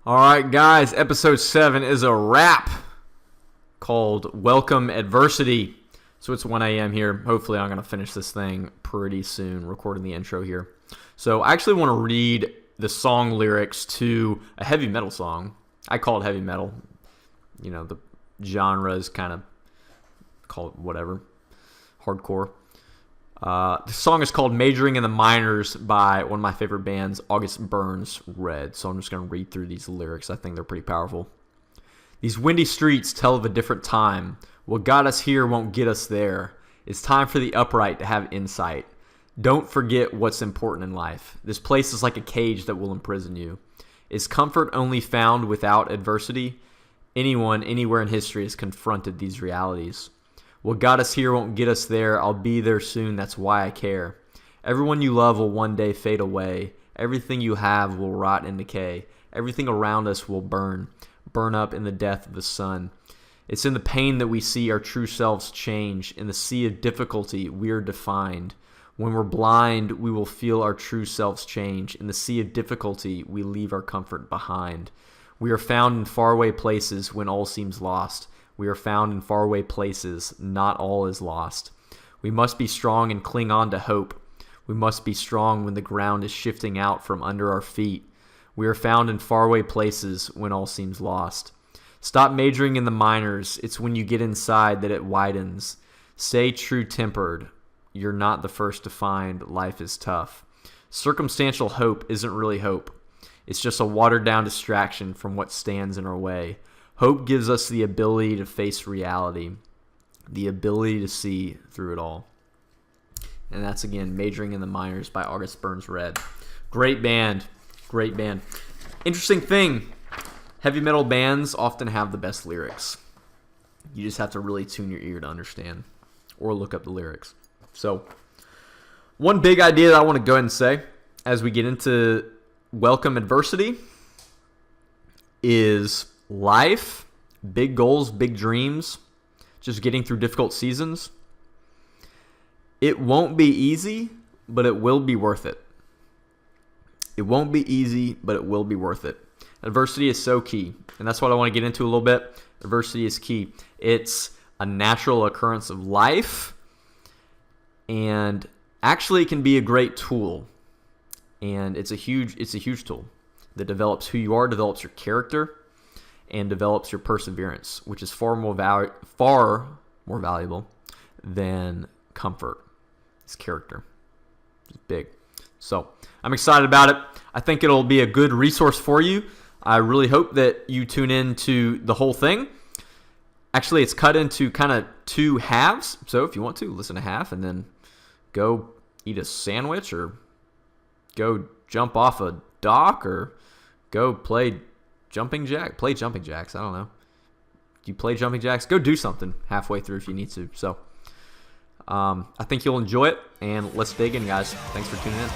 All right, guys, episode 7 is a wrap called Welcome Adversity. So it's 1 a.m. here. Hopefully I'm going to finish this thing pretty soon, recording the intro here. So I actually want to read the song lyrics to a heavy metal song. I call it heavy metal. You know, the genre is kind of, call it whatever, hardcore. The song is called Majoring in the Minors by one of my favorite bands, August Burns Red. So I'm just going to read through these lyrics. I think they're pretty powerful. These windy streets tell of a different time. What got us here won't get us there. It's time for the upright to have insight. Don't forget what's important in life. This place is like a cage that will imprison you. Is comfort only found without adversity? Anyone, anywhere in history has confronted these realities. What got us here won't get us there. I'll be there soon. That's why I care. Everyone you love will one day fade away. Everything you have will rot and decay. Everything around us will burn up in the death of the sun. It's in the pain that we see our true selves change. In the sea of difficulty, we are defined. When we're blind, we will feel our true selves change. In the sea of difficulty, we leave our comfort behind. We are found in faraway places when all seems lost. We are found in faraway places, not all is lost. We must be strong and cling on to hope. We must be strong when the ground is shifting out from under our feet. We are found in faraway places when all seems lost. Stop majoring in the minors. It's when you get inside that it widens. Stay true-tempered. You're not the first to find life is tough. Circumstantial hope isn't really hope. It's just a watered-down distraction from what stands in our way. Hope gives us the ability to face reality, the ability to see through it all. And that's, again, Majoring in the Minors by August Burns Red. Great band. Great band. Interesting thing, heavy metal bands often have the best lyrics. You just have to really tune your ear to understand or look up the lyrics. So, one big idea that I want to go ahead and say as we get into Welcome Adversity is life, big goals, big dreams, just getting through difficult seasons. It won't be easy, but it will be worth it. It won't be easy, but it will be worth it. Adversity is so key, and that's what I want to get into a little bit. Adversity is key. It's a natural occurrence of life, and actually it can be a great tool. And it's a huge tool that develops who you are, develops your character, and develops your perseverance, which is far more valuable than comfort. It's character. It's big. So I'm excited about it. I think it'll be a good resource for you. I really hope that you tune in to the whole thing. Actually, it's cut into kind of 2 halves. So if you want to, listen to half and then go eat a sandwich or go jump off a dock or go play jumping jacks. I don't know. Do you play jumping jacks? Go do something halfway through if you need to. So I think you'll enjoy it, and let's dig in, guys. Thanks for tuning in.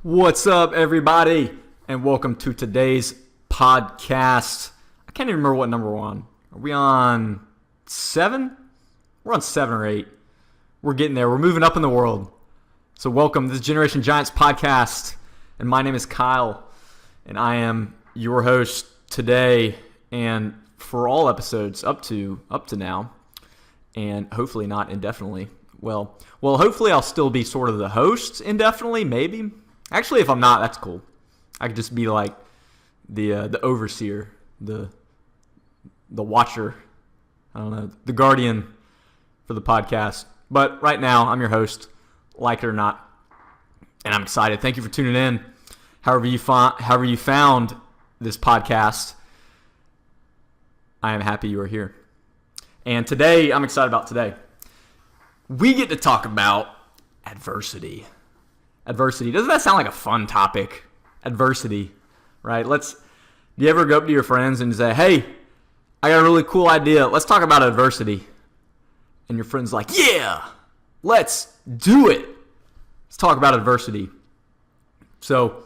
What's up, everybody, and welcome to today's podcast. I can't even remember what number we're on. Are we on 7? We're on 7 or 8. We're getting there. We're moving up in the world. So welcome. This is Generation Giants podcast, and my name is Kyle, and I am your host today and for all episodes up to now, and hopefully not indefinitely. Well, hopefully I'll still be sort of the host indefinitely, maybe. Actually, if I'm not, that's cool. I could just be like the overseer, the watcher, I don't know, the guardian for the podcast. But right now, I'm your host, like it or not, and I'm excited. Thank you for tuning in. However you found this podcast, I am happy you are here. And today, I'm excited about today. We get to talk about adversity. Adversity. Doesn't that sound like a fun topic? Adversity, right? Do you ever go up to your friends and say, hey, I got a really cool idea. Let's talk about adversity. And your friend's like, yeah, Let's do it. Let's talk about adversity. So,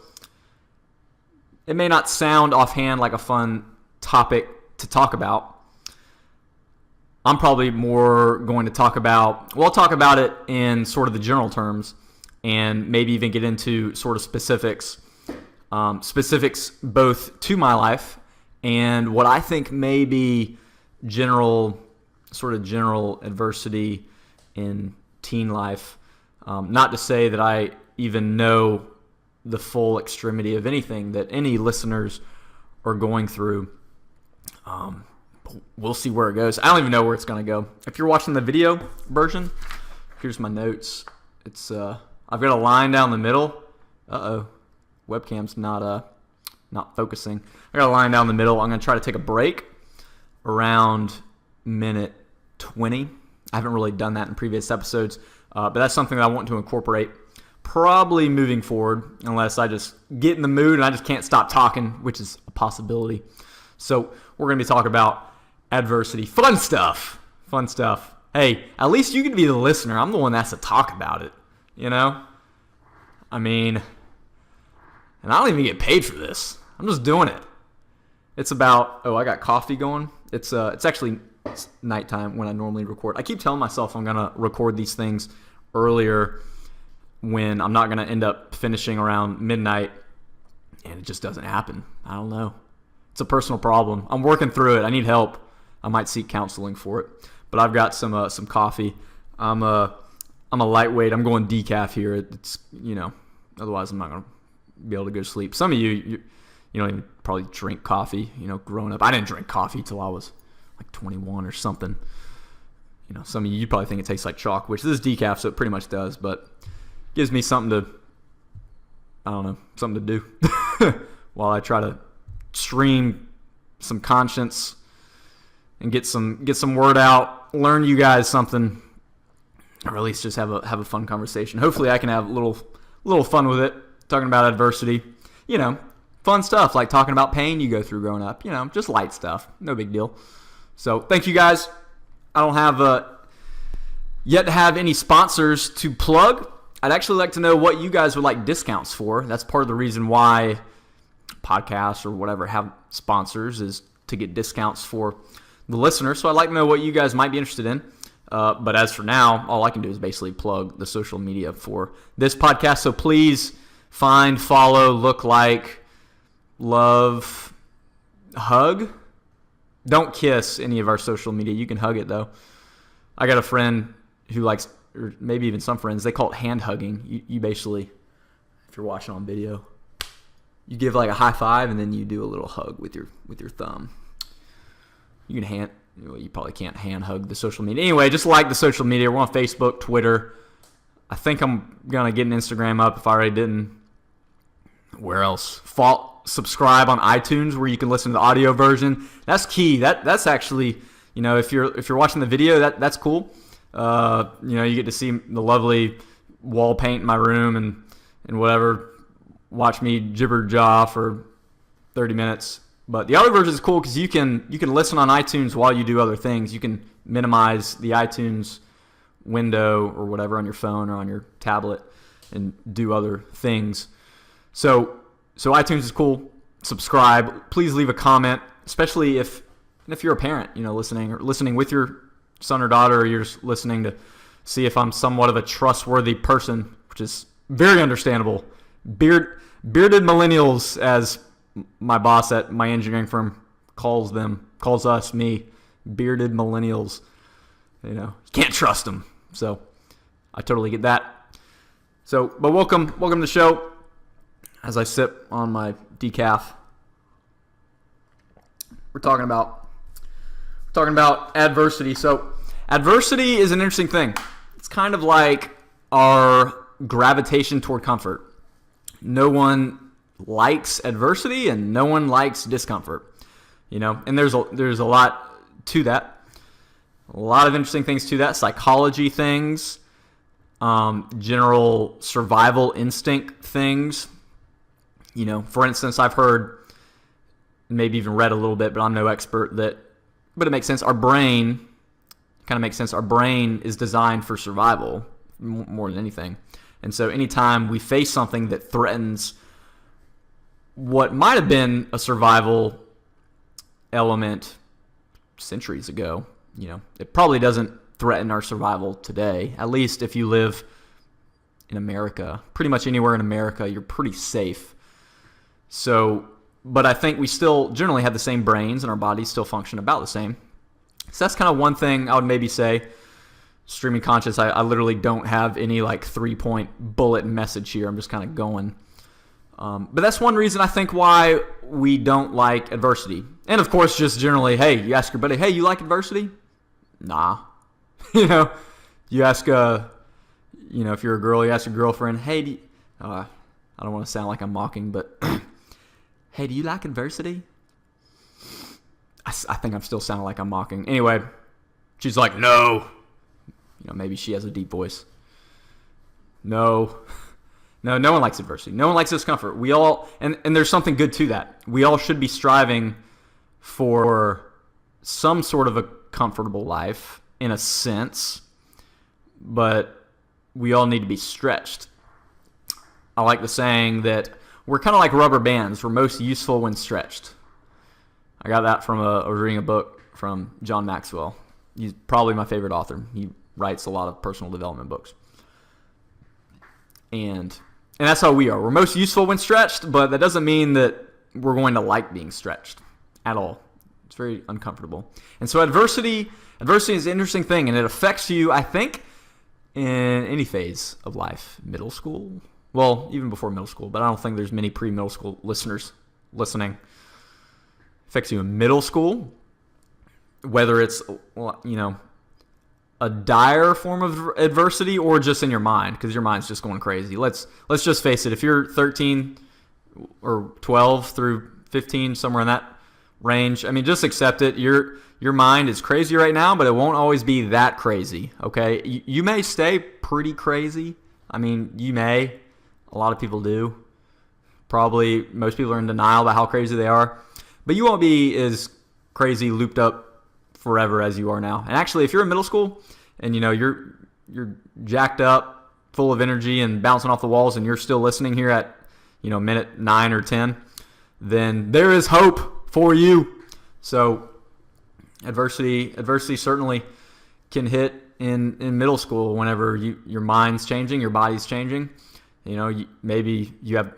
it may not sound offhand like a fun topic to talk about. I'm probably more going to talk about, well, I'll talk about it in sort of the general terms and maybe even get into sort of specifics both to my life and what I think may be general adversity in teen life. Not to say that I even know the full extremity of anything that any listeners are going through. We'll see where it goes. I don't even know where it's going to go. If you're watching the video version, here's my notes. It's I've got a line down the middle. Webcam's not focusing. I got a line down the middle. I'm going to try to take a break around minute 20. I haven't really done that in previous episodes, but that's something that I want to incorporate probably moving forward, unless I just get in the mood and I just can't stop talking, which is a possibility. So we're going to be talking about adversity. Fun stuff. Hey, at least you can be the listener. I'm the one that has to talk about it, you know? I mean, and I don't even get paid for this. I'm just doing it. It's about, I got coffee going. It's actually nighttime when I normally record. I keep telling myself I'm going to record these things earlier when I'm not going to end up finishing around midnight, and it just doesn't happen. I don't know. It's a personal problem. I'm working through it. I need help. I might seek counseling for it. But I've got some coffee. I'm a lightweight. I'm going decaf here. It's, otherwise I'm not going to be able to go to sleep. Some of you don't even probably drink coffee, growing up. I didn't drink coffee till I was like 21 or something. Some of you probably think it tastes like chalk, which this is decaf, so it pretty much does, but gives me something to do while I try to stream some conscience and get some word out, learn you guys something, or at least just have a fun conversation. Hopefully I can have a little fun with it, talking about adversity. Fun stuff like talking about pain you go through growing up, just light stuff, no big deal. So thank you guys. I don't have yet to have any sponsors to plug. I'd actually like to know what you guys would like discounts for. That's part of the reason why podcasts or whatever have sponsors, is to get discounts for the listener. So I'd like to know what you guys might be interested in. But as for now, all I can do is basically plug the social media for this podcast. So please find, follow, look like, love, hug. Don't kiss any of our social media. You can hug it, though. I got a friend who likes, or maybe even some friends, they call it hand hugging. You basically, if you're watching on video, you give like a high five and then you do a little hug with your thumb. You can you probably can't hand hug the social media. Anyway, just like the social media. We're on Facebook, Twitter. I think I'm going to get an Instagram up if I already didn't. Where else? Subscribe on iTunes where you can listen to the audio version. That's key. That's actually, if you're watching the video, that's cool. You get to see the lovely wall paint in my room and whatever. Watch me jibber jaw for 30 minutes. But the audio version is cool because you can listen on iTunes while you do other things. You can minimize the iTunes window or whatever on your phone or on your tablet and do other things. So iTunes is cool. Subscribe. Please leave a comment, especially if you're a parent, listening with your son or daughter, or you're just listening to see if I'm somewhat of a trustworthy person, which is very understandable. Bearded millennials, as my boss at my engineering firm calls me, bearded millennials. You can't trust them. So I totally get that. So, but welcome to the show. As I sip on my decaf, we're talking about adversity. So adversity is an interesting thing. It's kind of like our gravitation toward comfort. No one likes adversity and no one likes discomfort. And there's a lot to that. A lot of interesting things to that. Psychology things, general survival instinct things. For instance, I've heard, maybe even read a little bit, but I'm no expert, but it makes sense. Our brain is designed for survival. more than anything. And so anytime we face something that threatens what might have been a survival element centuries ago, it probably doesn't threaten our survival today. At least if you live in America, pretty much anywhere in America, you're pretty safe. So, but I think we still generally have the same brains and our bodies still function about the same. So that's kind of one thing I would maybe say. Streaming conscious, I literally don't have any like 3-point bullet message here. I'm just kind of going. But that's one reason I think why we don't like adversity. And of course, just generally, hey, you ask your buddy, hey, you like adversity? Nah. You ask, if you're a girl, you ask your girlfriend, hey, I don't want to sound like I'm mocking, but hey, do you like adversity? I think I'm still sounding like I'm mocking. Anyway, she's like, no. Maybe she has a deep voice. No. No one likes adversity. No one likes discomfort. We all, and there's something good to that. We all should be striving for some sort of a comfortable life in a sense, but we all need to be stretched. I like the saying that we're kind of like rubber bands. We're most useful when stretched. I got that from I was reading a book from John Maxwell. He's probably my favorite author. He writes a lot of personal development books. And that's how we are. We're most useful when stretched, but that doesn't mean that we're going to like being stretched at all. It's very uncomfortable. And so adversity is an interesting thing, and it affects you, I think, in any phase of life. Middle school? Well, even before middle school, but I don't think there's many pre-middle school listeners listening. It affects you in middle school, whether it's, a dire form of adversity or just in your mind, because your mind's just going crazy. Let's just face it. If you're 13 or 12 through 15, somewhere in that range, just accept it. Your mind is crazy right now, but it won't always be that crazy, okay? You may stay pretty crazy. You may. A lot of people do. Probably most people are in denial about how crazy they are. But you won't be as crazy looped up forever as you are now. And actually, if you're in middle school and you're jacked up, full of energy and bouncing off the walls, and you're still listening here at minute 9 or 10, then there is hope for you. So adversity certainly can hit in middle school whenever your mind's changing, your body's changing. Maybe you have,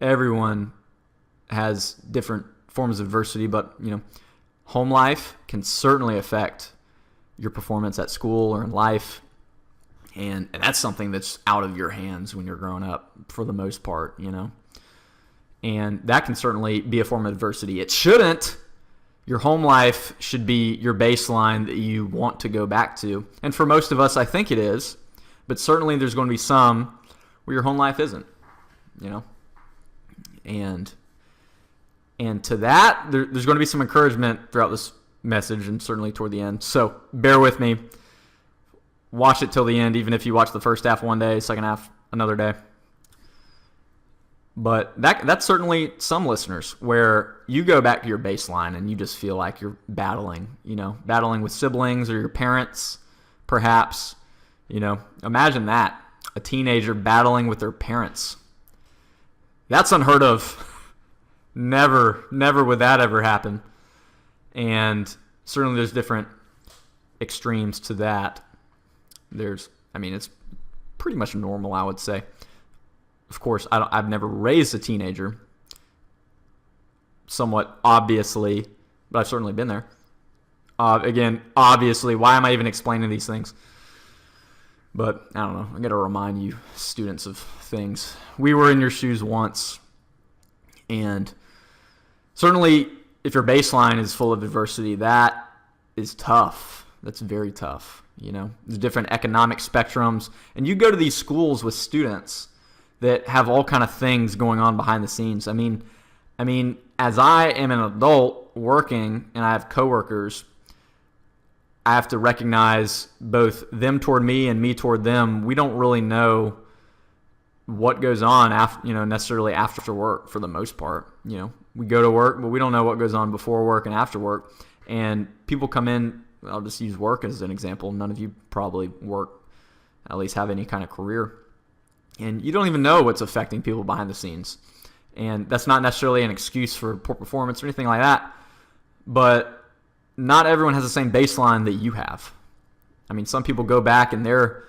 everyone has different forms of adversity, but home life can certainly affect your performance at school or in life. And that's something that's out of your hands when you're growing up for the most part, And that can certainly be a form of adversity. It shouldn't. Your home life should be your baseline that you want to go back to. And for most of us, I think it is. But certainly there's going to be some where your home life isn't, And to that, there's going to be some encouragement throughout this message and certainly toward the end. So bear with me. Watch it till the end, even if you watch the first half one day, second half another day. But that's certainly some listeners where you go back to your baseline and you just feel like you're battling with siblings or your parents, perhaps. Imagine that, a teenager battling with their parents. That's unheard of. Never would that ever happen. And certainly there's different extremes to that. It's pretty much normal, I would say. Of course, I've never raised a teenager, somewhat obviously, but I've certainly been there. Again, obviously, why am I even explaining these things? But I don't know. I got to remind you, students, of things. We were in your shoes once, and certainly, if your baseline is full of adversity, that is tough. That's very tough. There's different economic spectrums, and you go to these schools with students that have all kind of things going on behind the scenes. As I am an adult working and I have coworkers, I have to recognize both them toward me and me toward them. We don't really know what goes on necessarily after work for the most part. We go to work, but we don't know what goes on before work and after work. And people come in, I'll just use work as an example. None of you probably work at least have any kind of career. And you don't even know what's affecting people behind the scenes. And that's not necessarily an excuse for poor performance or anything like that. But not everyone has the same baseline that you have. I mean, some people go back and they're,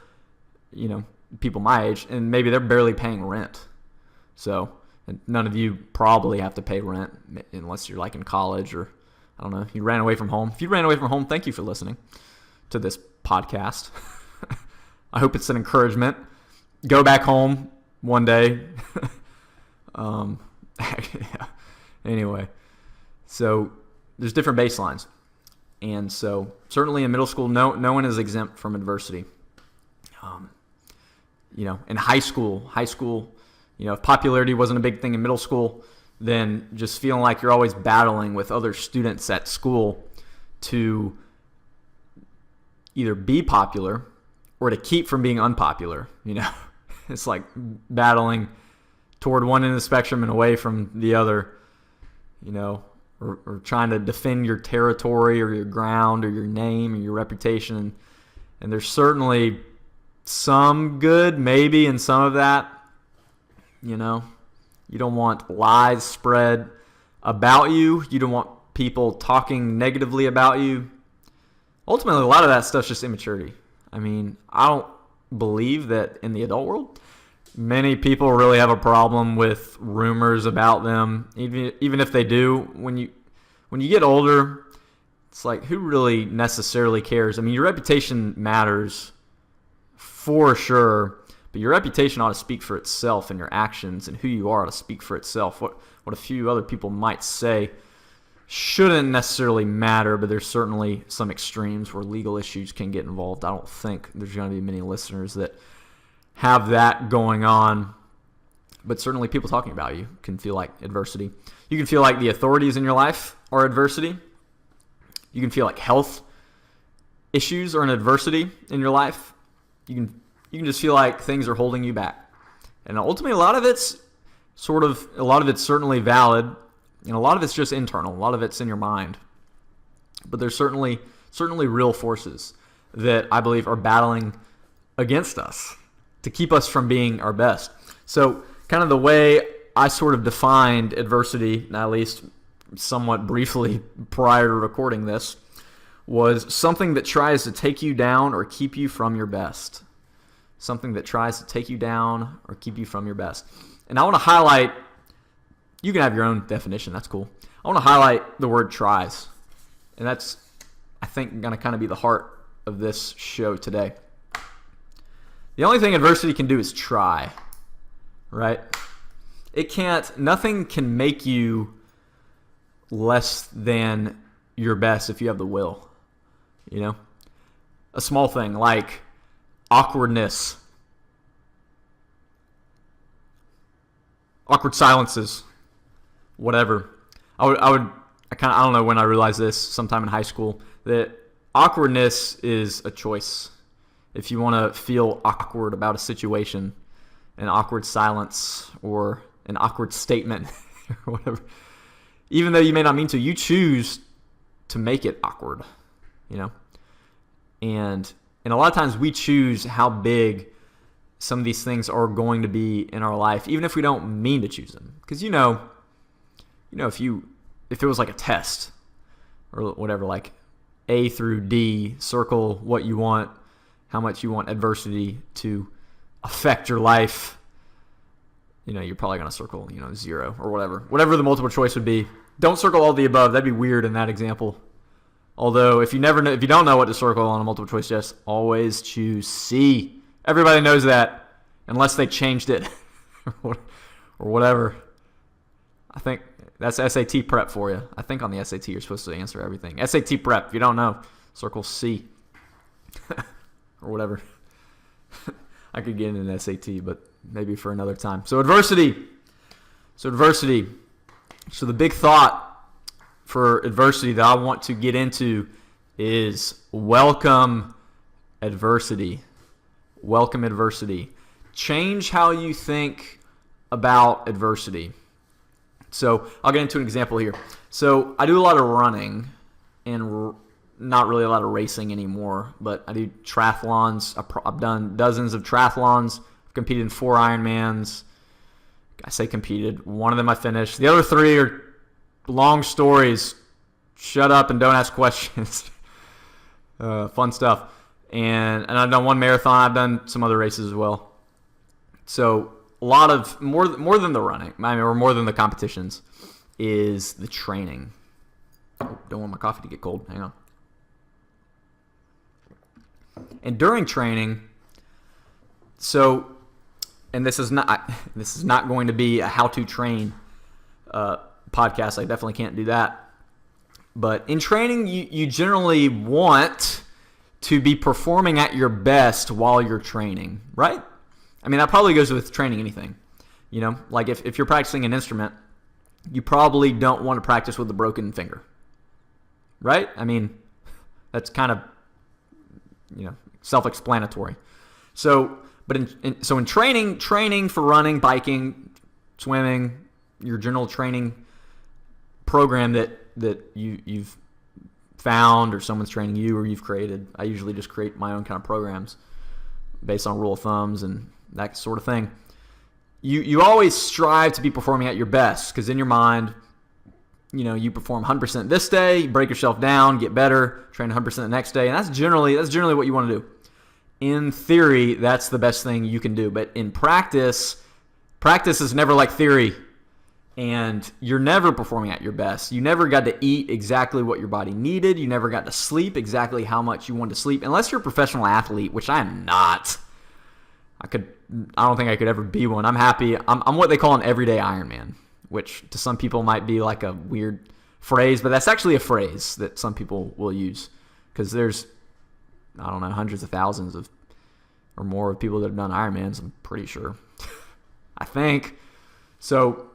people my age, and maybe they're barely paying rent. So none of you probably have to pay rent unless you're like in college or, I don't know, you ran away from home. If you ran away from home, thank you for listening to this podcast. I hope it's an encouragement. Go back home one day. Anyway, so there's different baselines. And so certainly in middle school, no one is exempt from adversity. In high school, if popularity wasn't a big thing in middle school, then just feeling like you're always battling with other students at school to either be popular or to keep from being unpopular. It's like battling toward one end of the spectrum and away from the other, or trying to defend your territory or your ground or your name or your reputation. And there's certainly some good maybe in some of that. You don't want lies spread about you. You don't want people talking negatively about you. Ultimately, a lot of that stuff's just immaturity. I mean, I don't believe that in the adult world, many people really have a problem with rumors about them. Even if they do, when you get older, it's like, who really necessarily cares? I mean, your reputation matters for sure, but your reputation ought to speak for itself, and your actions and who you are ought to speak for itself. What a few other people might say shouldn't necessarily matter, but there's certainly some extremes where legal issues can get involved. I don't think there's going to be many listeners that have that going on, but certainly people talking about you can feel like adversity. You can feel like the authorities in your life are adversity. You can feel like health issues are an adversity in your life. You can just feel like things are holding you back. And ultimately, a lot of it's certainly valid, and a lot of it's just internal. A lot of it's in your mind. But there's certainly real forces that I believe are battling against us to keep us from being our best. So kind of the way I sort of defined adversity, at least somewhat briefly prior to recording this, was something that tries to take you down or keep you from your best. Something that tries to take you down or keep you from your best. And I want to highlight, you can have your own definition, that's cool. I want to highlight the word tries. And that's, I think, going to kind of be the heart of this show today. The only thing adversity can do is try, right? Nothing can make you less than your best if you have the will, A small thing like awkwardness, awkward silences, whatever. I don't know when I realized this, sometime in high school, that awkwardness is a choice. If you want to feel awkward about a situation, an awkward silence or an awkward statement or whatever, even though you may not mean to, you choose to make it awkward, And a lot of times we choose how big some of these things are going to be in our life, even if we don't mean to choose them. Because if it was like a test or whatever, like A through D, circle what you want, how much you want adversity to affect your life, you're probably going to circle, 0 or whatever the multiple choice would be. Don't circle all the above. That'd be weird in that example. Although if you don't know what to circle on a multiple choice test, always choose C. Everybody knows that, unless they changed it or whatever. I think that's SAT prep for you. I think on the SAT you're supposed to answer everything. SAT prep. If you don't know, circle C or whatever. I could get into an SAT, but maybe for another time. So adversity. So the big thought for adversity that I want to get into is welcome adversity. Welcome adversity. Change how you think about adversity. So I'll get into an example here. So I do a lot of running, and not really a lot of racing anymore, but I do triathlons. I've done dozens of triathlons. I've competed in 4 Ironmans. I say competed. One of them I finished. The other 3 are long stories. Shut up and don't ask questions. Fun stuff. And I've done 1 marathon. I've done some other races as well. So a lot of more than the running, or more than the competitions, is the training. Oh, don't want my coffee to get cold. Hang on. And during training, and this is not going to be a how-to train podcast. I definitely can't do that. But in training, you generally want to be performing at your best while you're training, right? I mean, that probably goes with training anything. Like if you're practicing an instrument, you probably don't want to practice with a broken finger, right? I mean, that's kind of, self-explanatory. So in training for running, biking, swimming, your general training program that you've found or someone's training you or you've created. I usually just create my own kind of programs based on rule of thumbs and that sort of thing. You always strive to be performing at your best because in your mind, you perform 100% this day, you break yourself down, get better, train 100% the next day, and that's generally what you want to do. In theory, that's the best thing you can do, but in practice is never like theory, and you're never performing at your best. You never got to eat exactly what your body needed. You never got to sleep exactly how much you wanted to sleep, unless you're a professional athlete, which I am not. I don't think I could ever be one. I'm happy. I'm what they call an everyday Ironman, which to some people might be like a weird phrase, but that's actually a phrase that some people will use because there's, I don't know, hundreds of thousands or more of people that have done Ironmans, I'm pretty sure. I think. So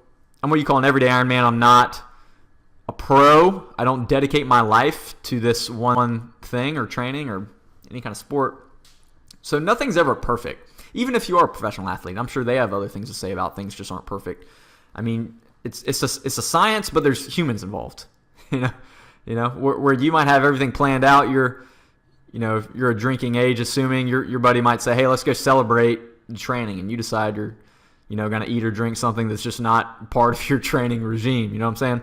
I'm what you call an everyday Ironman. I'm not a pro. I don't dedicate my life to this one thing or training or any kind of sport. So nothing's ever perfect. Even if you are a professional athlete, I'm sure they have other things to say about things just aren't perfect. I mean, it's a science, but there's humans involved. Where you might have everything planned out. If you're a drinking age, assuming your buddy might say, "Hey, let's go celebrate the training," and you decide you're, going to eat or drink something that's just not part of your training regime. You know what I'm saying?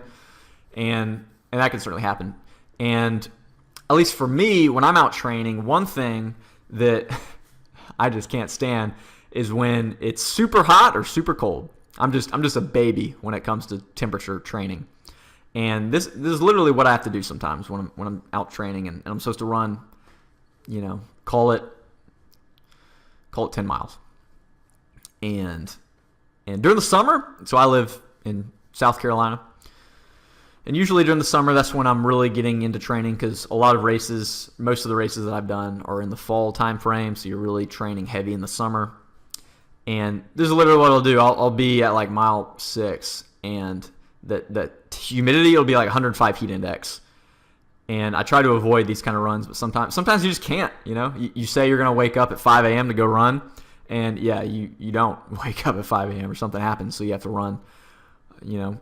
And that can certainly happen. And at least for me, when I'm out training, one thing that I just can't stand is when it's super hot or super cold. I'm just a baby when it comes to temperature training. And this is literally what I have to do sometimes when I'm out training and I'm supposed to run, call it 10 miles. And during the summer, so I live in South Carolina, and usually during the summer, that's when I'm really getting into training because a lot of races, most of the races that I've done are in the fall time frame, so you're really training heavy in the summer. And this is literally what I'll do. I'll be at like mile 6, and the humidity will be like 105 heat index. And I try to avoid these kind of runs, but sometimes you just can't. You say you're going to wake up at 5 a.m. to go run, and yeah, you don't wake up at 5 a.m. or something happens, so you have to run.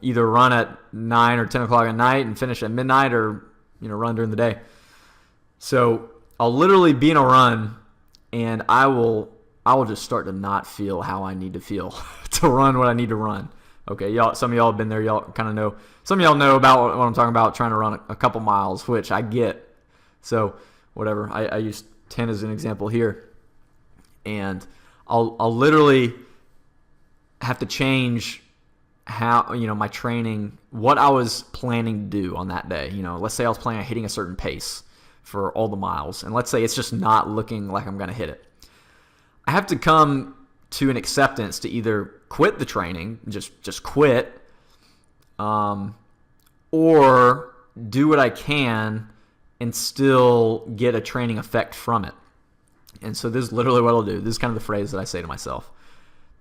Either run at 9 or 10 o'clock at night and finish at midnight, or run during the day. So I'll literally be in a run, and I will just start to not feel how I need to feel to run what I need to run. Okay, y'all. Some of y'all have been there. Y'all kind of know. Some of y'all know about what I'm talking about. Trying to run a couple miles, which I get. So whatever. I use 10 as an example here, and I'll literally have to change how my training, what I was planning to do on that day. Let's say I was planning on hitting a certain pace for all the miles, and let's say it's just not looking like I'm going to hit it. I have to come to an acceptance to either quit the training, just quit, or do what I can and still get a training effect from it. And so this is literally what I'll do. This is kind of the phrase that I say to myself.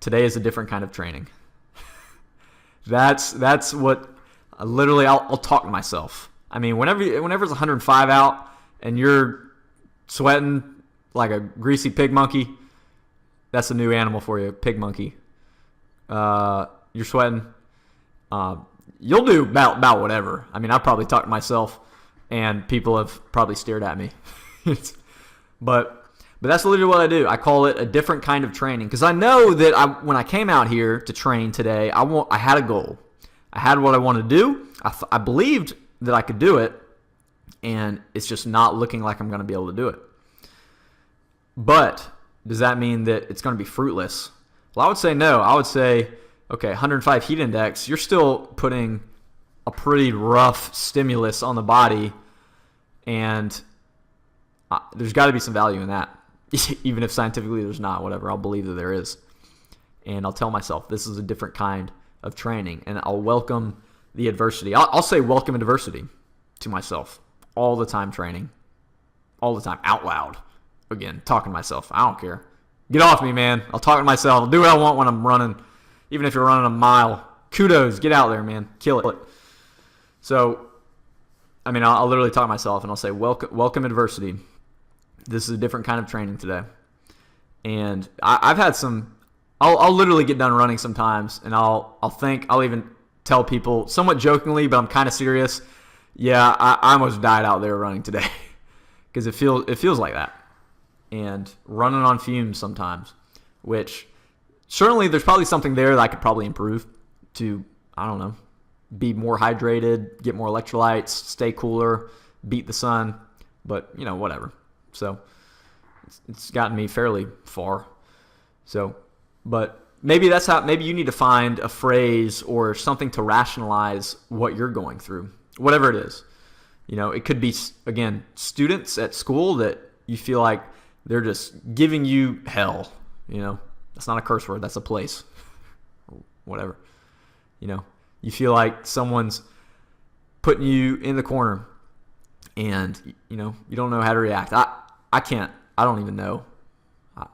Today is a different kind of training. That's what I'll talk to myself. I mean, whenever it's 105 out and you're sweating like a greasy pig monkey, that's a new animal for you, pig monkey. You're sweating. You'll do about whatever. I mean, I'll probably talk to myself And people have probably stared at me. But that's literally what I do. I call it a different kind of training because I know that when I came out here to train today, I had a goal. I had what I wanted to do. I believed that I could do it, and it's just not looking like I'm going to be able to do it. But does that mean that it's going to be fruitless? Well, I would say no. I would say, okay, 105 heat index, you're still putting a pretty rough stimulus on the body, and there's got to be some value in that. Even if scientifically there's not, whatever, I'll believe that there is. And I'll tell myself this is a different kind of training, and I'll welcome the adversity. I'll say welcome adversity to myself all the time training, all the time, out loud. Again, talking to myself. I don't care. Get off me, man. I'll talk to myself. I'll do what I want when I'm running. Even if you're running a mile, kudos. Get out there, man. Kill it. So, I mean, I'll literally talk to myself, and I'll say, welcome adversity. This is a different kind of training today. And I've had some, I'll literally get done running sometimes, and I'll even tell people, somewhat jokingly, but I'm kind of serious, yeah, I almost died out there running today. Because it feels like that. And running on fumes sometimes, which certainly there's probably something there that I could probably improve to, I don't know, be more hydrated, get more electrolytes, stay cooler, beat the sun, but, whatever. So it's gotten me fairly far. So, but maybe you need to find a phrase or something to rationalize what you're going through, whatever it is. It could be, again, students at school that you feel like they're just giving you hell. That's not a curse word. That's a place. Whatever. You feel like someone's putting you in the corner and, you don't know how to react. I can't. I don't even know. I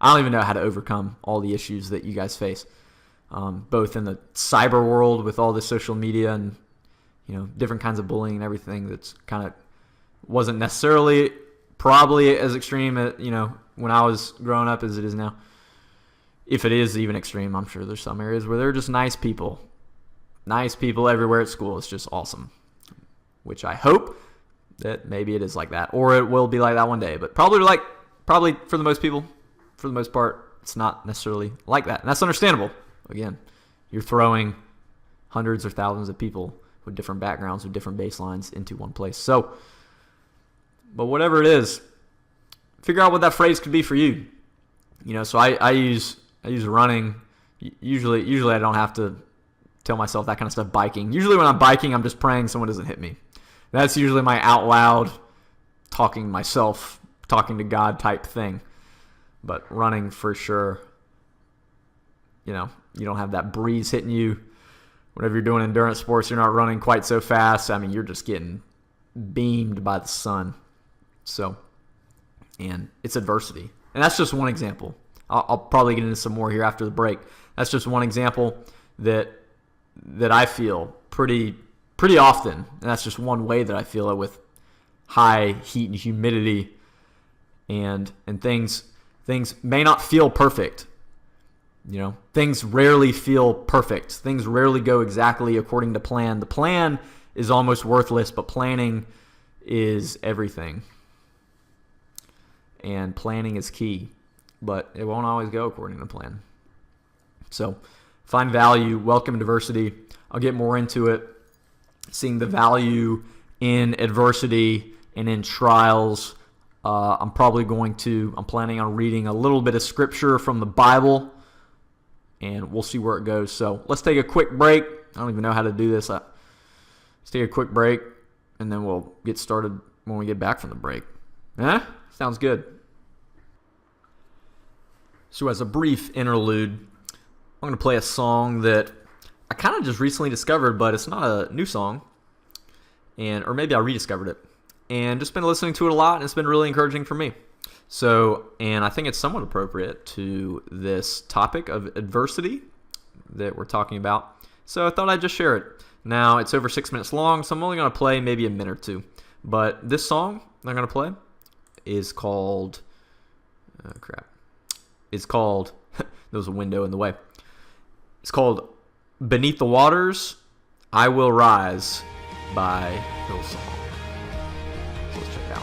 don't even know how to overcome all the issues that you guys face, both in the cyber world with all this social media and, different kinds of bullying and everything that's kind of wasn't necessarily probably as extreme as, when I was growing up as it is now. If it is even extreme, I'm sure there's some areas where they're just nice people. Nice people everywhere at school. It's just awesome. Which I hope that maybe it is like that. Or it will be like that one day. But probably for the most people, for the most part, it's not necessarily like that. And that's understandable. Again, you're throwing hundreds or thousands of people with different backgrounds, with different baselines into one place. So, but whatever it is, figure out what that phrase could be for you. So I use running. Usually I don't have to tell myself that kind of stuff. Biking. Usually when I'm biking, I'm just praying someone doesn't hit me. That's usually my out loud talking to myself, talking to God type thing. But running for sure, you don't have that breeze hitting you. Whenever you're doing endurance sports, you're not running quite so fast. I mean, you're just getting beamed by the sun. So, and it's adversity. And that's just one example. I'll probably get into some more here after the break. That's just one example that I feel pretty often. And that's just one way that I feel it with high heat and humidity. And things may not feel perfect. Things rarely feel perfect. Things rarely go exactly according to plan. The plan is almost worthless, but planning is everything. And planning is key, but it won't always go according to plan. So find value, welcome adversity. I'll get more into it, seeing the value in adversity and in trials. I'm planning on reading a little bit of scripture from the Bible, and we'll see where it goes. So let's take a quick break. I don't even know how to do this. Let's take a quick break, and then we'll get started when we get back from the break. Sounds good. So as a brief interlude, I'm going to play a song that I kind of just recently discovered, but it's not a new song, or maybe I rediscovered it, and just been listening to it a lot, and it's been really encouraging for me. So, and I think it's somewhat appropriate to this topic of adversity that we're talking about. So I thought I'd just share it. Now, it's over 6 minutes long, so I'm only going to play maybe a minute or two. But this song I'm going to play is called... It's called... there was a window in the way. It's called Beneath the Waters, I Will Rise. by Hillsong. So let's check it out.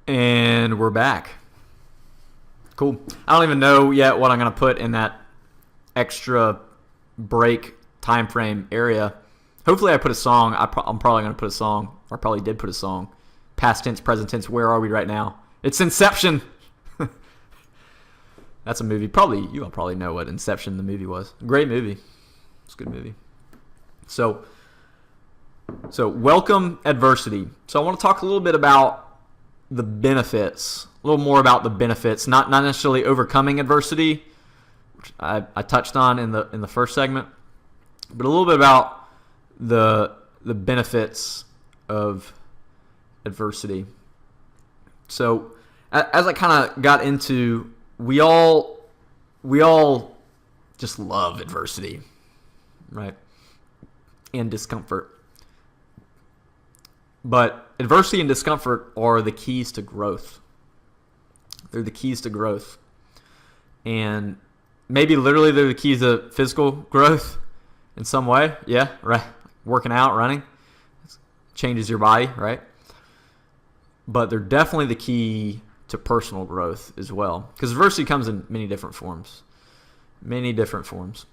And we're back. Cool. I don't even know yet what I'm going to put in that extra break time frame area. Hopefully I put a song. I'm probably going to put a song, or probably did put a song. Past tense, present tense, where are we right now? It's Inception. That's a movie. You all probably know what Inception the movie was. Great movie. It's a good movie. So welcome adversity. So I want to talk a little bit about the benefits, a little more about the benefits, not necessarily overcoming adversity, which I touched on in the first segment, but a little bit about the benefits of adversity. So as I kind of got into, we all just love adversity, right? And discomfort. But adversity and discomfort are the keys to growth. They're the keys to growth. And maybe literally they're the keys to physical growth in some way. Yeah, right. Working out, running. Changes your body, right? But they're definitely the key to personal growth as well. Because adversity comes in many different forms. Many different forms.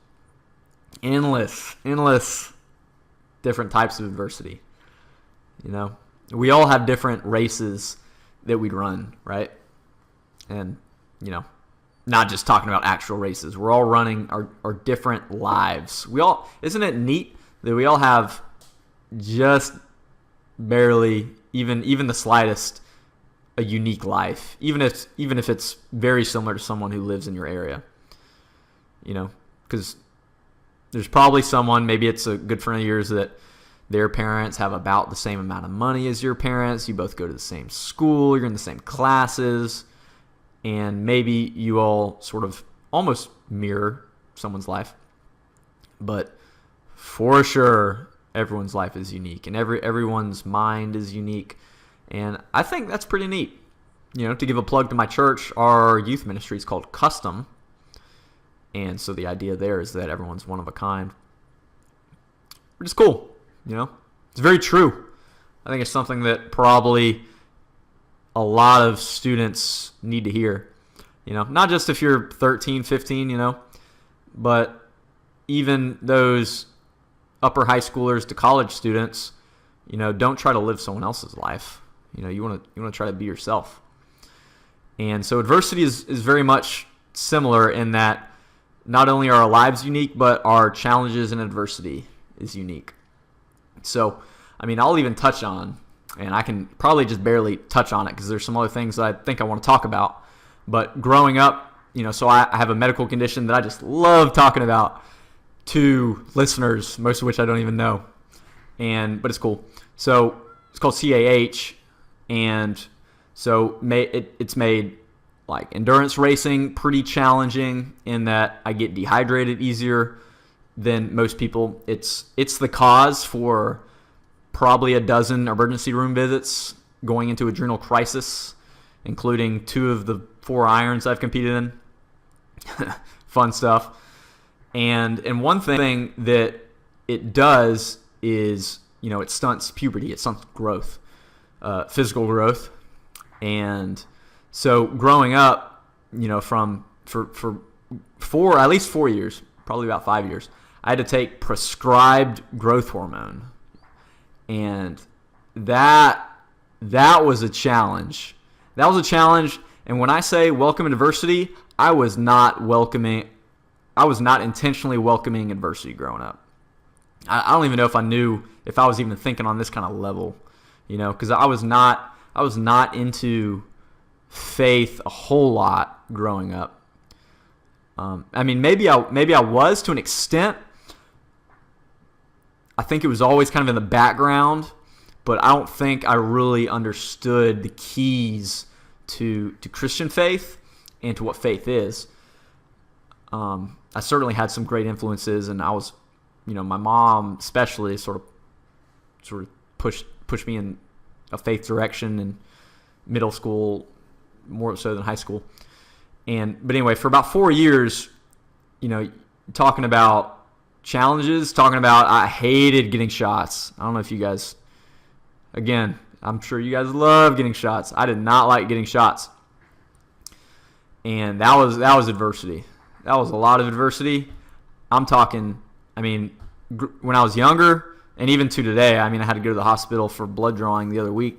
Endless different types of adversity. You know, we all have different races that we run, right? And, you know, not just talking about actual races. We're all running our different lives. Isn't it neat that we all have just barely, even the slightest, a unique life, even if it's very similar to someone who lives in your area, you know, because there's probably someone, maybe it's a good friend of yours that their parents have about the same amount of money as your parents. You both go to the same school. You're in the same classes. And maybe you all sort of almost mirror someone's life. But for sure, everyone's life is unique. And everyone's mind is unique. And I think that's pretty neat. You know, to give a plug to my church, our youth ministry is called Custom. And so the idea there is that everyone's one of a kind. Which is cool. You know, it's very true. I think it's something that probably a lot of students need to hear. You know, not just if you're 13, 15, you know, but even those upper high schoolers to college students, you know, don't try to live someone else's life. You know, you want to try to be yourself. And so adversity is very much similar in that not only are our lives unique, but our challenges and adversity is unique. So I mean, I'll even touch on, and I can probably just barely touch on it because there's some other things that I think I want to talk about. But growing up, so I have a medical condition that I just love talking about to listeners, most of which I don't even know. But it's cool. So it's called CAH, and so it's made like endurance racing pretty challenging in that I get dehydrated easier than most people. It's the cause for probably a dozen emergency room visits going into adrenal crisis, including 2 of the 4 irons I've competed in. Fun stuff. And one thing that it does is, it stunts puberty. It stunts growth, physical growth. And so growing up, for at least 4 years, probably about 5 years, I had to take prescribed growth hormone. And that was a challenge. That was a challenge. And when I say welcome adversity, I was not intentionally welcoming adversity growing up. I don't even know if I knew if I was even thinking on this kind of level, because I was not into faith a whole lot growing up. I mean, maybe I was to an extent. I think it was always kind of in the background, but I don't think I really understood the keys to Christian faith and to what faith is. I certainly had some great influences, and I was, my mom especially sort of pushed me in a faith direction in middle school, more so than high school. But anyway, for about 4 years, talking about challenges, I hated getting shots. I don't know if you guys, again, I'm sure you guys love getting shots. I did not like getting shots. And that was adversity. That was a lot of adversity. I'm talking, when I was younger, and even to today, I had to go to the hospital for blood drawing the other week.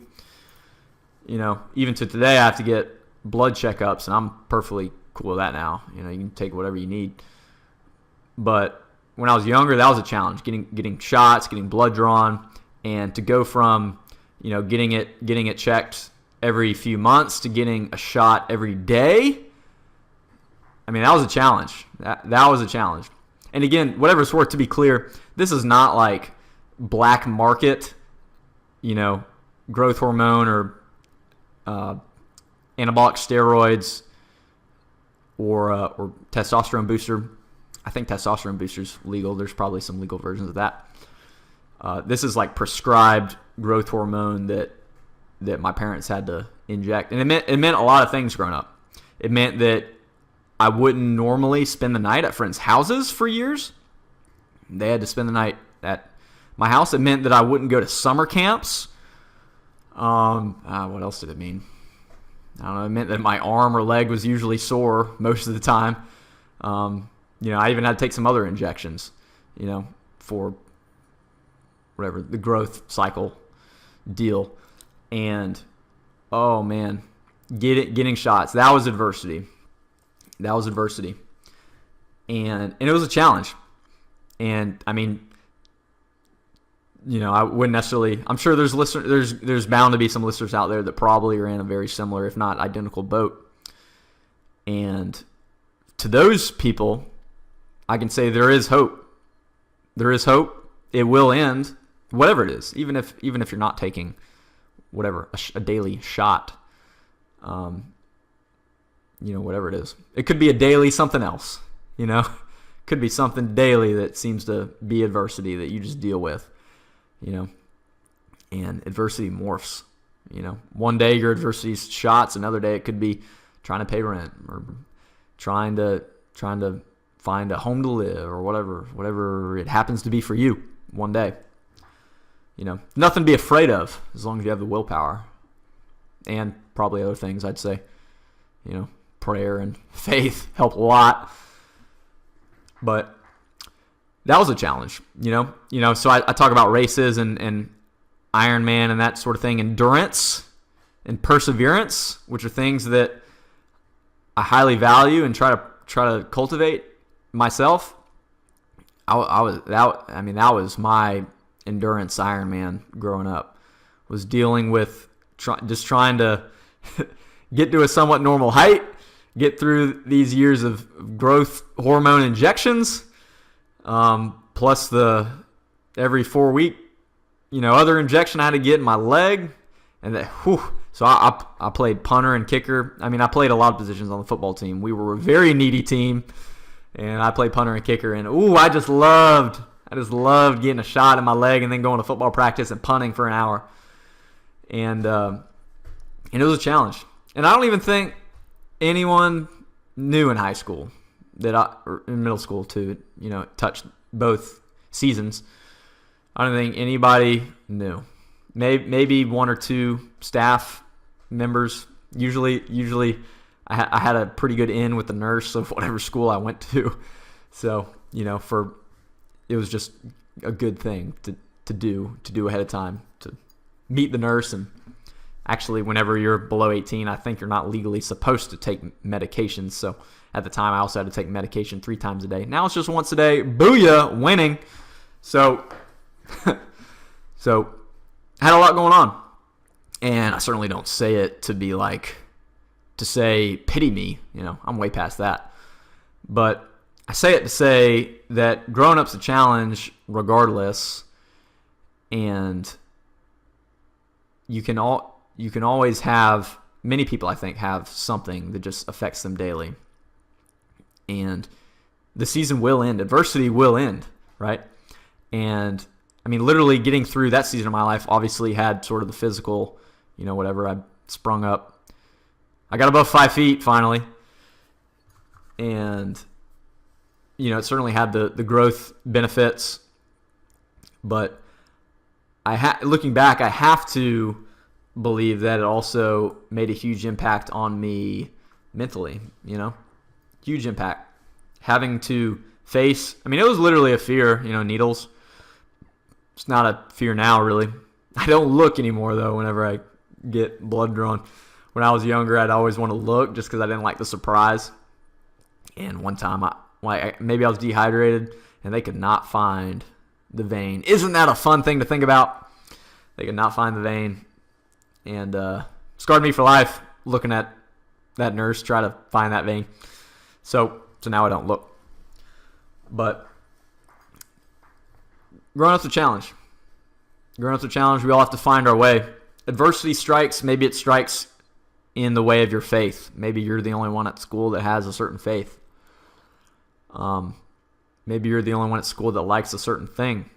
Even to today, I have to get blood checkups, and I'm perfectly cool with that now. You can take whatever you need. But when I was younger, that was a challenge, getting shots, getting blood drawn, and to go from, getting it checked every few months to getting a shot every day. That was a challenge. That was a challenge. And again, whatever it's worth, to be clear, this is not like black market, growth hormone or anabolic steroids or testosterone booster. I think testosterone booster's legal. There's probably some legal versions of that. This is like prescribed growth hormone that my parents had to inject. And it meant a lot of things growing up. It meant that I wouldn't normally spend the night at friends' houses for years. They had to spend the night at my house. It meant that I wouldn't go to summer camps. What else did it mean? I don't know. It meant that my arm or leg was usually sore most of the time. I even had to take some other injections, for whatever, the growth cycle deal. And, oh man, getting shots, that was adversity. And it was a challenge. And I wouldn't necessarily, I'm sure there's bound to be some listeners out there that probably are in a very similar, if not identical boat. And to those people, I can say there is hope. There is hope. It will end, whatever it is, even if you're not taking whatever, a daily shot. Whatever it is. It could be a daily something else, Could be something daily that seems to be adversity that you just deal with, And adversity morphs, One day your adversity is shots, another day it could be trying to pay rent or trying to find a home to live or whatever it happens to be for you one day. Nothing to be afraid of as long as you have the willpower and probably other things, I'd say. Prayer and faith help a lot. But that was a challenge, So I talk about races and Ironman and that sort of thing, endurance and perseverance, which are things that I highly value and try to cultivate myself. That was my endurance Ironman growing up. Was dealing with just trying to get to a somewhat normal height, get through these years of growth hormone injections, plus the every 4-week, other injection I had to get in my leg, and that. So I played punter and kicker. I mean, I played a lot of positions on the football team. We were a very needy team, and I played punter and kicker. And I just loved getting a shot in my leg and then going to football practice and punting for an hour. And it was a challenge. And I don't even think anyone knew in high school or in middle school too. Touched both seasons. I don't think anybody knew. Maybe one or two staff members. Usually, I had a pretty good in with the nurse of whatever school I went to. So it was just a good thing to do ahead of time, to meet the nurse. And actually, whenever you're below 18, I think you're not legally supposed to take medications. So at the time, I also had to take medication 3 times a day. Now it's just once a day. Booyah, winning. So I had a lot going on. And I certainly don't say it to say pity me. I'm way past that. But I say it to say that growing up's a challenge regardless, and you can always have, many people I think have something that just affects them daily. And the season will end. Adversity will end, right? And I mean, literally getting through that season of my life obviously had sort of the physical, whatever. I sprung up. I got above 5 feet finally. And it certainly had the growth benefits, but looking back, I have to believe that it also made a huge impact on me mentally. Huge impact. Having to face, it was literally a fear. Needles. It's not a fear now, really. I don't look anymore though. Whenever I get blood drawn, when I was younger, I'd always want to look just because I didn't like the surprise. And one time, maybe I was dehydrated, and they could not find the vein. Isn't that a fun thing to think about? They could not find the vein, and scarred me for life looking at that nurse try to find that vein. So now I don't look. But growing up's a challenge. We all have to find our way. Adversity strikes. Maybe it strikes in the way of your faith. Maybe you're the only one at school that has a certain faith. Maybe you're the only one at school that likes a certain thing.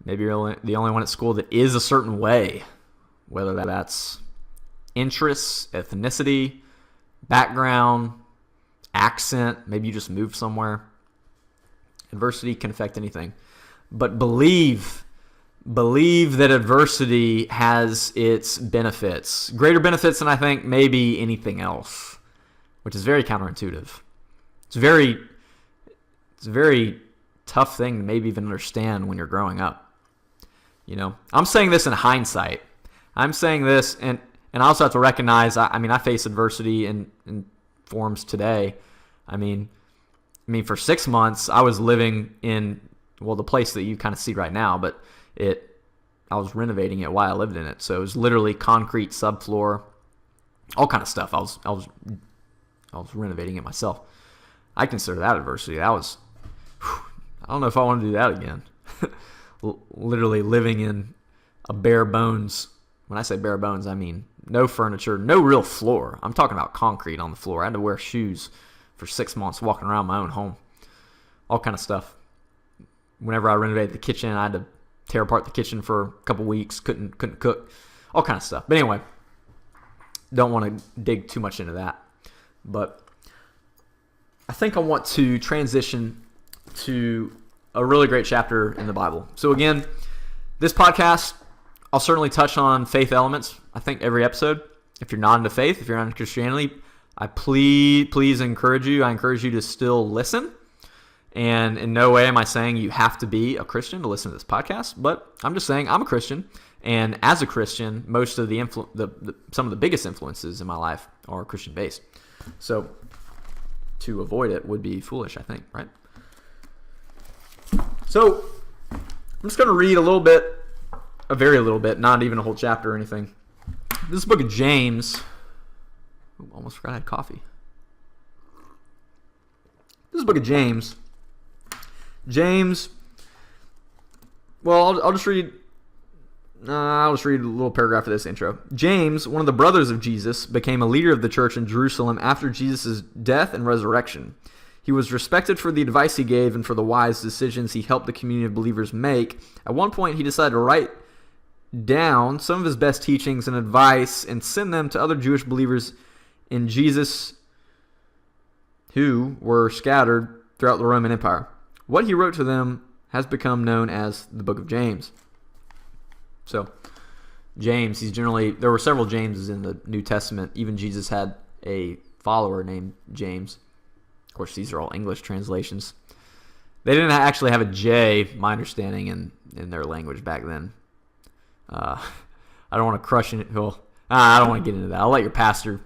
Maybe you're the only one at school that is a certain way, whether that's interests, ethnicity, background, accent. Maybe you just moved somewhere. Adversity can affect anything. But believe that adversity has its benefits, greater benefits than I think maybe anything else, which is very counterintuitive. It's a very tough thing to maybe even understand when you're growing up. I'm saying this in hindsight. I'm saying this, and I also have to recognize, I face adversity in forms today. I mean, for 6 months, I was living in, the place that you kind of see right now, but I was renovating it while I lived in it. So it was literally concrete subfloor, all kind of stuff. I was renovating it myself. I consider that adversity. That was, I don't know if I want to do that again. Literally living in a bare bones. When I say bare bones, I mean no furniture, no real floor. I'm talking about concrete on the floor. I had to wear shoes for 6 months walking around my own home. All kind of stuff. Whenever I renovated the kitchen, I had to tear apart the kitchen for a couple weeks. Couldn't cook. All kind of stuff. But anyway, don't want to dig too much into that. But I think I want to transition to a really great chapter in the Bible. So again, this podcast, I'll certainly touch on faith elements, I think, every episode. If you're not into faith, if you're not into Christianity, I please encourage you. I encourage you to still listen. And in no way am I saying you have to be a Christian to listen to this podcast, but I'm just saying I'm a Christian. And as a Christian, most of some of the biggest influences in my life are Christian-based. So to avoid it would be foolish, I think, right? So I'm just going to read a little bit, a very little bit, not even a whole chapter or anything. This book of James. Ooh, almost forgot I had coffee. This is the book of James. James. Well, I'll just read. I'll just read a little paragraph of this intro. James, one of the brothers of Jesus, became a leader of the church in Jerusalem after Jesus' death and resurrection. He was respected for the advice he gave and for the wise decisions he helped the community of believers make. At one point, he decided to write down some of his best teachings and advice and send them to other Jewish believers in Jesus who were scattered throughout the Roman Empire. What he wrote to them has become known as the book of James. So, James, there were several Jameses in the New Testament. Even Jesus had a follower named James. Of course, these are all English translations. They didn't actually have a J, my understanding, in their language back then. I don't want to crush it. Well, I don't want to get into that. I'll let your pastor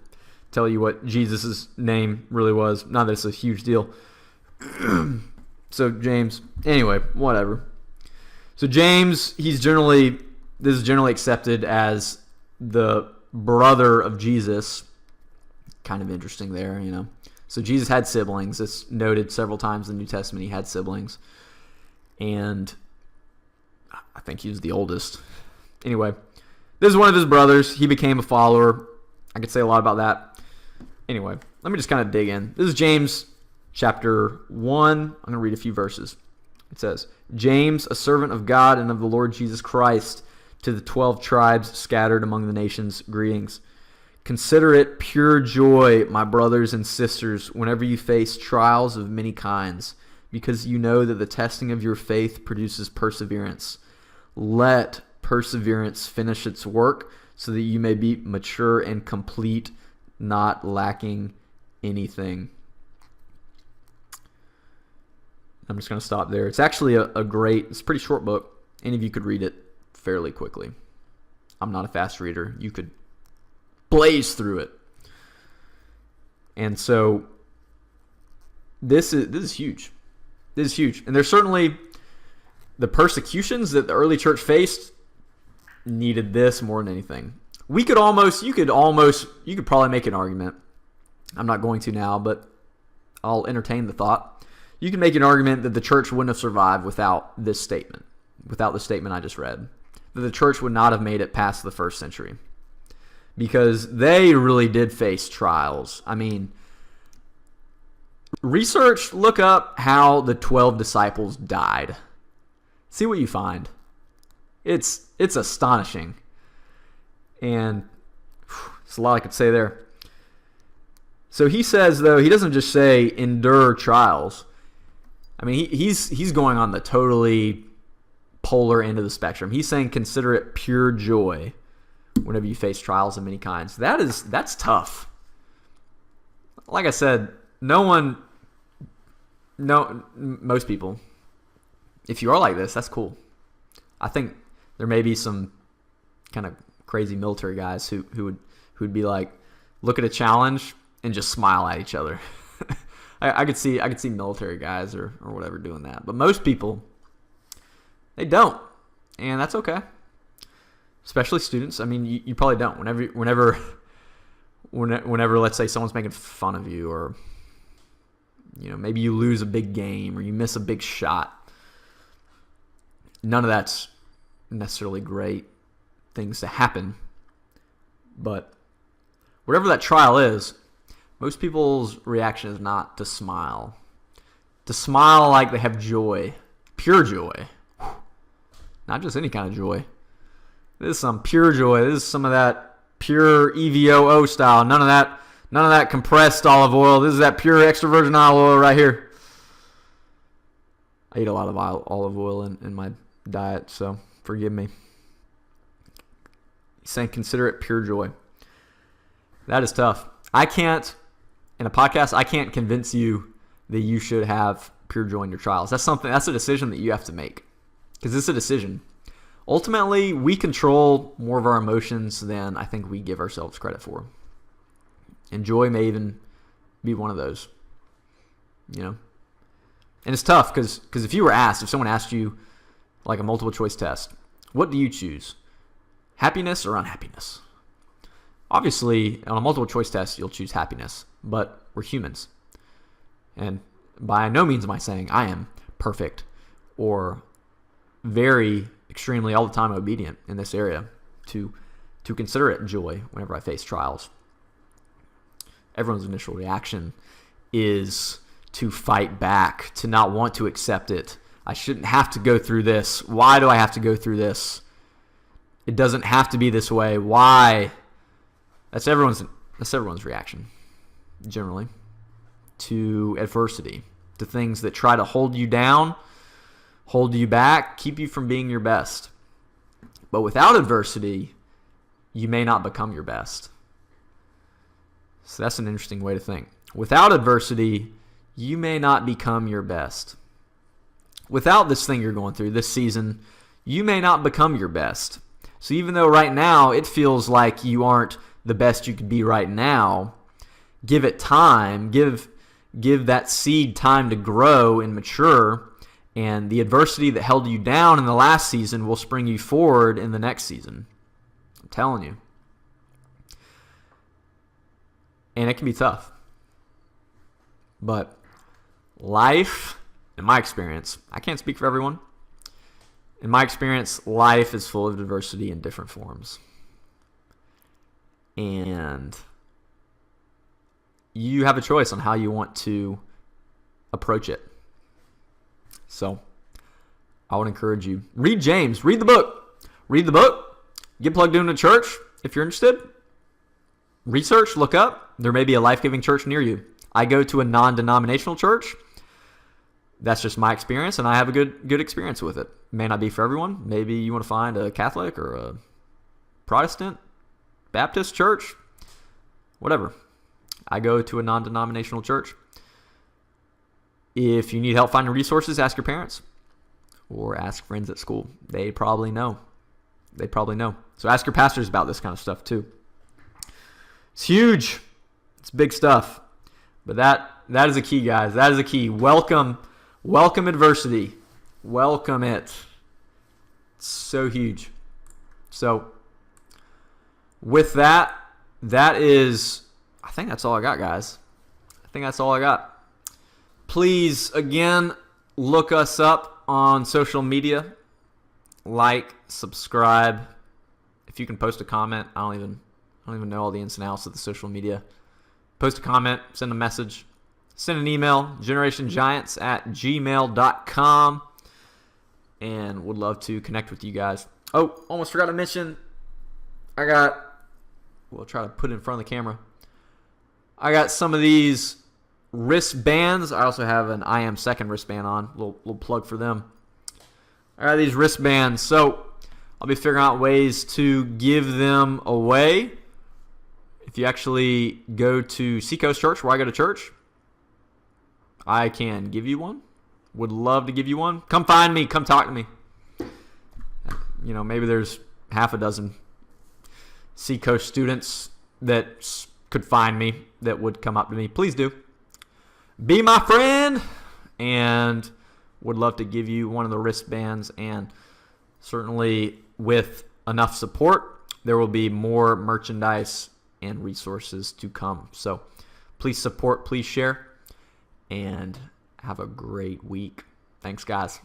tell you what Jesus' name really was. Not that it's a huge deal. So, James, anyway, whatever. So, James, this is generally accepted as the brother of Jesus. Kind of interesting there, you know. So Jesus had siblings. It's noted several times in the New Testament he had siblings. And I think he was the oldest. Anyway, this is one of his brothers. He became a follower. I could say a lot about that. Anyway, let me just kind of dig in. This is James chapter 1. I'm going to read a few verses. It says, James, a servant of God and of the Lord Jesus Christ, to the 12 tribes scattered among the nations, greetings. Consider it pure joy, my brothers and sisters, whenever you face trials of many kinds, because you know that the testing of your faith produces perseverance. Let perseverance finish its work, so that you may be mature and complete, not lacking anything. I'm just going to stop there. It's actually it's a pretty short book. Any of you could read it fairly quickly. I'm not a fast reader. You could blaze through it. And so this is huge. This is huge. And there's certainly the persecutions that the early church faced needed this more than anything. You could probably make an argument. I'm not going to now, but I'll entertain the thought. You can make an argument that the church wouldn't have survived without this statement, without the statement I just read, that the church would not have made it past the first century. Because they really did face trials. I mean, look up how the 12 disciples died. See what you find. It's astonishing. And there's a lot I could say there. So he says, though, he doesn't just say endure trials. I mean, he's going on the totally polar end of the spectrum. He's saying consider it pure joy whenever you face trials of many kinds. That's tough. Like I said, most people, if you are like this, that's cool. I think there may be some kind of crazy military guys who would be like, look at a challenge and just smile at each other. I could see military guys or whatever doing that. But most people, they don't. And that's okay. Especially students. I mean, you probably don't. Whenever, let's say someone's making fun of you, or maybe you lose a big game or you miss a big shot. None of that's necessarily great things to happen. But whatever that trial is, most people's reaction is not to smile. To smile like they have joy, pure joy, not just any kind of joy. This is some pure joy. This is some of that pure EVOO style. None of that compressed olive oil. This is that pure extra virgin olive oil right here. I eat a lot of olive oil in my diet, so forgive me. He's saying consider it pure joy. That is tough. In a podcast, I can't convince you that you should have pure joy in your trials. That's a decision that you have to make, because it's a decision. Ultimately, we control more of our emotions than I think we give ourselves credit for. And joy may even be one of those. And it's tough because if someone asked you, like a multiple choice test. What do you choose? Happiness or unhappiness? Obviously, on a multiple choice test, you'll choose happiness, but we're humans. And by no means am I saying I am perfect or very extremely all the time obedient in this area to consider it joy whenever I face trials. Everyone's initial reaction is to fight back, to not want to accept it. I shouldn't have to go through this. Why do I have to go through this? It doesn't have to be this way. Why? That's everyone's reaction, generally, to adversity, to things that try to hold you down, hold you back, keep you from being your best. But without adversity, you may not become your best. So that's an interesting way to think. Without adversity, you may not become your best. Without this thing you're going through, this season, you may not become your best. So even though right now it feels like you aren't the best you could be right now, give it time, give that seed time to grow and mature, and the adversity that held you down in the last season will spring you forward in the next season. I'm telling you. And it can be tough. But life, in my experience, I can't speak for everyone. In my experience, life is full of adversity in different forms. And you have a choice on how you want to approach it. So I would encourage you. Read James. Read the book. Read the book. Get plugged into church if you're interested. Research. Look up. There may be a life-giving church near you. I go to a non-denominational church. That's just my experience, and I have a good experience with it. May not be for everyone. Maybe you want to find a Catholic or a Protestant, Baptist church, whatever. I go to a non-denominational church. If you need help finding resources, ask your parents or ask friends at school. They probably know. So ask your pastors about this kind of stuff too. It's huge. It's big stuff. But that is a key, guys. That is a key. Welcome adversity. Welcome it. It's so huge. So with that is, I think that's all I got, guys. I think that's all I got. Please, again, look us up on social media. Like, subscribe. If you can post a comment, I don't even know all the ins and outs of the social media. Post a comment, send a message, send an email, generationgiants@gmail.com, and would love to connect with you guys. Oh, almost forgot to mention, we'll try to put it in front of the camera. I got some of these wristbands. I also have an I Am Second wristband on. Little plug for them. I got these wristbands, so I'll be figuring out ways to give them away. If you actually go to Seacoast Church, where I go to church, I can give you one. Would love to give you one. Come find me. Come talk to me. You know, maybe there's half a dozen Seacoast students that could find me that would come up to me. Please do. Be my friend. And would love to give you one of the wristbands. And certainly with enough support, there will be more merchandise and resources to come. So please support, please share, and have a great week. Thanks, guys.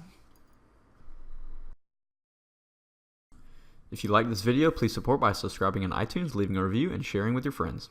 If you like this video, please support by subscribing on iTunes, leaving a review, and sharing with your friends.